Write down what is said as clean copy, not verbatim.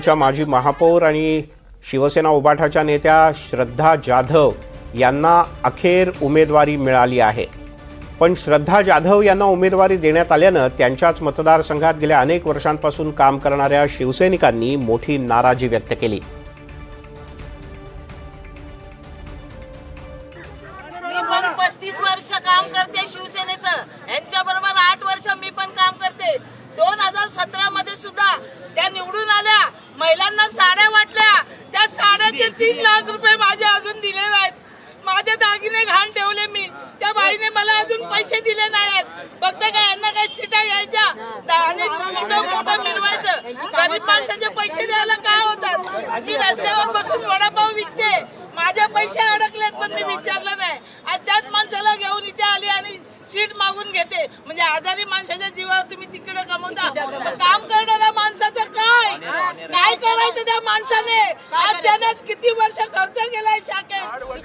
माजी महापौर आणि शिवसेना उबाठाच्या नेत्या श्रद्धा जाधव यांना अखेर उमेदवारी मिळाली आहे। पण श्रद्धा जाधव यांना उमेदवारी देण्यात आल्यानं त्यांच्याच मतदारसंघात गेल्या अनेक वर्षांपासून काम करणाऱ्या शिवसैनिकांनी मोठी नाराजी व्यक्त केली। मी पण 35 वर्ष काम करते शिवसेनेचं, यांच्याबरोबर 8 वर्ष मी पण काम करते। 2017 मध्ये सुद्धा त्या निवडून आल्या, महिलांना साड्या वाटल्या, त्या साड्याचे 3 लाख रुपये माझे अजून दिले नाहीत। माझे दागिने घाण ठेवले मी, त्या बाईने मला अजून पैसे दिले नाहीत। फक्त काय यांना काही सीटा घ्यायच्या आणि मोठं मिळवायचं, गरीब माणसाचे पैसे द्यायला काय होतात। मी रस्त्यावर बसून वडापाव विकते, माझे पैसे अडकलेत पण मी विचारलं नाही। आज त्याच माणसाला घेऊन इथे आली आणि सीट मागून घेते, म्हणजे आजारी माणसाच्या जीवावर तुम्ही तिकडे कमवता। काम करणाऱ्या माणसाचं काय करायचं त्या माणसाने? आज त्याने किती वर्ष खर्च केलाय शाखेत,